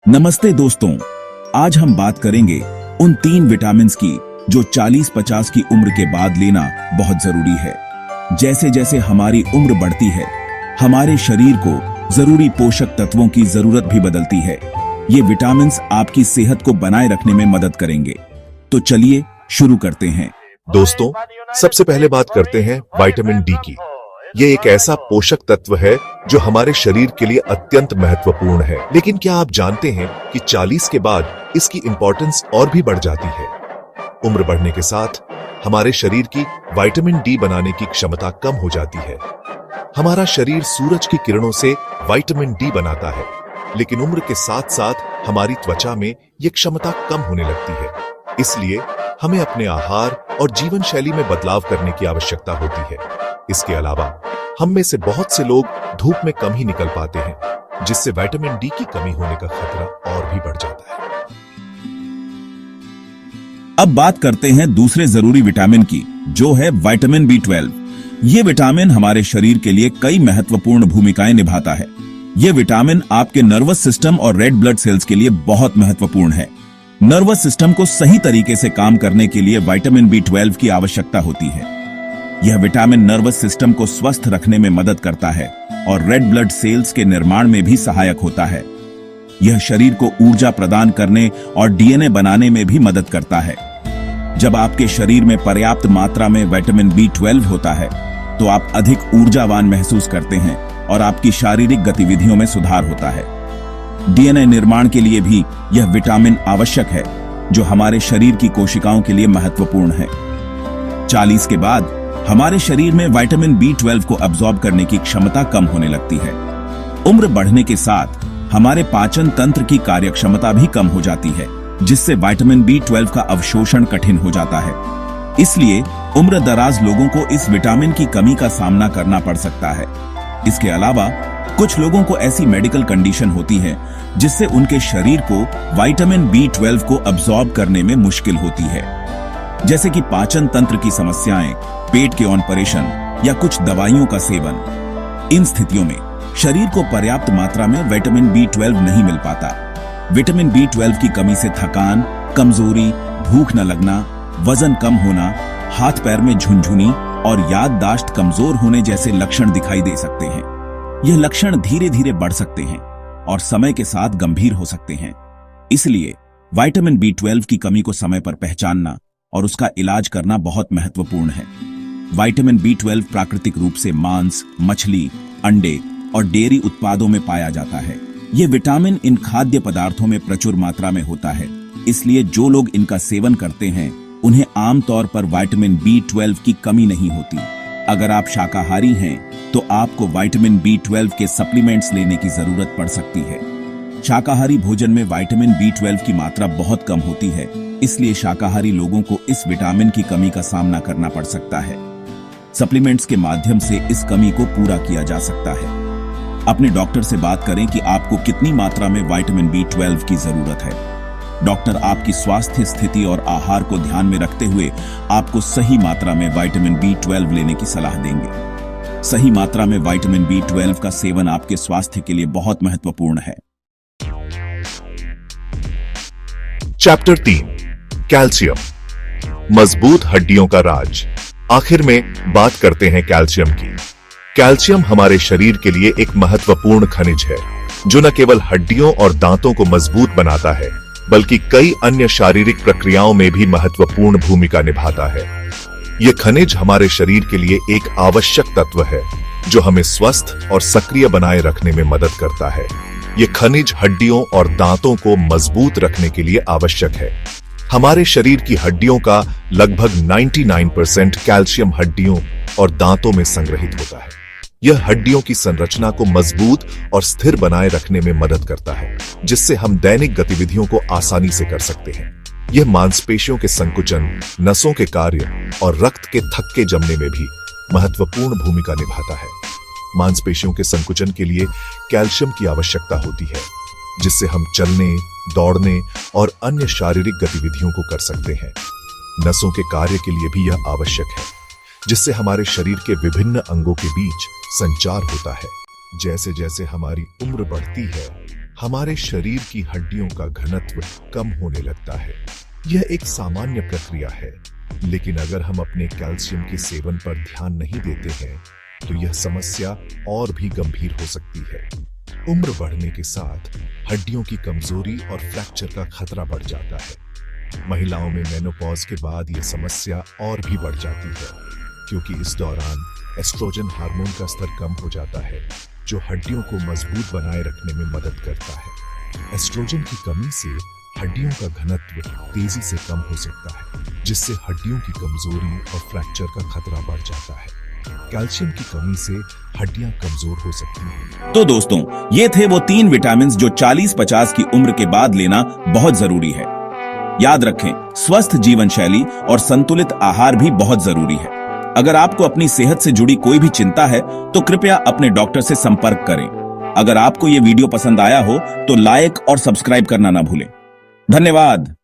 नमस्ते दोस्तों, आज हम बात करेंगे उन 3 विटामिन्स की जो 40-50 की उम्र के बाद लेना बहुत जरूरी है। जैसे जैसे हमारी उम्र बढ़ती है, हमारे शरीर को जरूरी पोषक तत्वों की जरूरत भी बदलती है। ये विटामिन्स आपकी सेहत को बनाए रखने में मदद करेंगे। तो चलिए शुरू करते हैं। दोस्तों, सबसे पहले बात करते हैं विटामिन डी की। ये एक ऐसा पोषक तत्व है जो हमारे शरीर के लिए अत्यंत महत्वपूर्ण है। लेकिन क्या आप जानते हैं कि 40 के बाद इसकी इंपॉर्टेंस और भी बढ़ जाती है। उम्र बढ़ने के साथ हमारे शरीर की विटामिन डी बनाने की क्षमता कम हो जाती है। हमारा शरीर सूरज की किरणों से विटामिन डी बनाता है, लेकिन उम्र के साथ साथ हमारी त्वचा में ये क्षमता कम होने लगती है। इसलिए हमें अपने आहार और जीवन शैली में बदलाव करने की आवश्यकता होती है। इसके अलावा हम में से बहुत से लोग धूप में कम ही निकल पाते हैं, जिससे विटामिन डी की कमी होने का खतरा और भी बढ़ जाता है। अब बात करते हैं दूसरे जरूरी विटामिन की, जो है विटामिन B12। ये विटामिन हमारे शरीर के लिए कई महत्वपूर्ण भूमिकाएं निभाता है। ये विटामिन आपके नर्वस सिस्टम और रेड ब्लड सेल्स के लिए बहुत महत्वपूर्ण है। नर्वस सिस्टम को सही तरीके से काम करने के लिए विटामिन B12 की आवश्यकता होती है। यह विटामिन नर्वस सिस्टम को स्वस्थ रखने में मदद करता है और रेड ब्लड सेल्स के निर्माण में भी सहायक होता है। यह शरीर को ऊर्जा प्रदान करने और डीएनए बनाने में भी मदद करता है। जब आपके शरीर में पर्याप्त मात्रा में विटामिन B12 होता है, तो आप अधिक ऊर्जावान महसूस करते हैं और आपकी शारीरिक गतिविधियों में सुधार होता है। डीएनए निर्माण के लिए भी यह विटामिन आवश्यक है, जो हमारे शरीर की कोशिकाओं के लिए महत्वपूर्ण है। 40 के बाद हमारे शरीर में विटामिन B12 को अब्सॉर्ब करने की क्षमता कम होने लगती है। उम्र बढ़ने के साथ हमारे पाचन तंत्र की कार्यक्षमता भी कम हो जाती है, जिससे विटामिन B12 का अवशोषण कठिन हो जाता है। इसलिए उम्र दराज लोगों को इस विटामिन की कमी का सामना करना पड़ सकता है। इसके अलावा कुछ लोगों को ऐसी मेडिकल कंडीशन होती है जिससे उनके शरीर को विटामिन B12 को अब्सॉर्ब करने में मुश्किल होती है, जैसे कि पाचन तंत्र की समस्याएं, पेट के ऑपरेशन या कुछ दवाइयों का सेवन। इन स्थितियों में शरीर को पर्याप्त मात्रा में विटामिन B12 नहीं मिल पाता। विटामिन B12 की कमी से थकान, कमजोरी, भूख न लगना, वजन कम होना, हाथ पैर में झुनझुनी और याददाश्त कमजोर होने जैसे लक्षण दिखाई दे सकते हैं। यह लक्षण धीरे धीरे बढ़ सकते हैं और समय के साथ गंभीर हो सकते हैं। इसलिए विटामिन B12 की कमी को समय पर पहचानना और उसका इलाज करना बहुत महत्वपूर्ण है। विटामिन B12 प्राकृतिक रूप से मांस, मछली, अंडे और डेयरी उत्पादों में पाया जाता है। ये विटामिन इन खाद्य पदार्थों में प्रचुर मात्रा में होता है। इसलिए जो लोग इनका सेवन करते हैं, उन्हें आमतौर पर विटामिन B12 की कमी नहीं होती। अगर आप शाकाहारी हैं, तो आपको विटामिन B12 के सप्लीमेंट्स लेने की जरूरत पड़ सकती है। शाकाहारी भोजन में विटामिन B12 की मात्रा बहुत कम होती है, इसलिए शाकाहारी लोगों को इस विटामिन की कमी का सामना करना पड़ सकता है। सप्लीमेंट्स के माध्यम से इस कमी को पूरा किया जा सकता है। अपने डॉक्टर से बात करें कि आपको कितनी मात्रा में विटामिन B12 की जरूरत है। डॉक्टर आपकी स्वास्थ्य स्थिति और आहार को ध्यान में रखते हुए आपको सही मात्रा में विटामिन B12 लेने की सलाह देंगे। सही मात्रा में विटामिन B12 का सेवन आपके स्वास्थ्य के लिए बहुत महत्वपूर्ण है। चैप्टर 3, कैल्शियम, मजबूत हड्डियों का राज। आखिर में बात करते हैं कैल्शियम की। कैल्शियम हमारे शरीर के लिए एक महत्वपूर्ण खनिज है, जो न केवल हड्डियों और दांतों को मजबूत बनाता है, बल्कि कई अन्य शारीरिक प्रक्रियाओं में भी महत्वपूर्ण भूमिका निभाता है। यह खनिज हमारे शरीर के लिए एक आवश्यक तत्व है, जो हमें स्वस्थ और सक्रिय बनाए रखने में मदद करता है। यह खनिज हड्डियों और दांतों को मजबूत रखने के लिए आवश्यक है। हमारे शरीर की हड्डियों का लगभग 99% कैल्शियम हड्डियों और दांतों में संग्रहित होता है। यह हड्डियों की संरचना को मजबूत और स्थिर बनाए रखने में मदद करता है, जिससे हम दैनिक गतिविधियों को आसानी से कर सकते हैं। यह मांसपेशियों के संकुचन, नसों के कार्य और रक्त के थक्के जमने में भी महत्वपूर्ण भूमिका निभाता है। मांसपेशियों के संकुचन के लिए कैल्शियम की आवश्यकता होती है, जिससे हम चलने, दौड़ने और अन्य शारीरिक गतिविधियों को कर सकते हैं। नसों के कार्य के लिए भी यह आवश्यक है, जिससे हमारे शरीर के विभिन्न अंगों के बीच संचार होता है। जैसे जैसे हमारी उम्र बढ़ती है, हमारे शरीर की हड्डियों का घनत्व कम होने लगता है। यह एक सामान्य प्रक्रिया है, लेकिन अगर हम अपने कैल्शियम के सेवन पर ध्यान नहीं देते हैं तो यह समस्या और भी गंभीर हो सकती है। उम्र बढ़ने के साथ हड्डियों की कमजोरी और फ्रैक्चर का खतरा बढ़ जाता है। महिलाओं में मेनोपॉज के बाद यह समस्या और भी बढ़ जाती है, क्योंकि इस दौरान एस्ट्रोजन हार्मोन का स्तर कम हो जाता है, जो हड्डियों को मजबूत बनाए रखने में मदद करता है। एस्ट्रोजन की कमी से हड्डियों का घनत्व तेजी से कम हो सकता है, जिससे हड्डियों की कमजोरी और फ्रैक्चर का खतरा बढ़ जाता है। कैल्शियम की कमी से हड्डियां कमजोर हो सकती हैं। तो दोस्तों, ये थे वो 3 विटामिन जो 40-50 की उम्र के बाद लेना बहुत जरूरी है। याद रखें, स्वस्थ जीवन शैली और संतुलित आहार भी बहुत जरूरी है। अगर आपको अपनी सेहत से जुड़ी कोई भी चिंता है तो कृपया अपने डॉक्टर से संपर्क करें। अगर आपको ये वीडियो पसंद आया हो तो लाइक और सब्सक्राइब करना ना भूलें। धन्यवाद।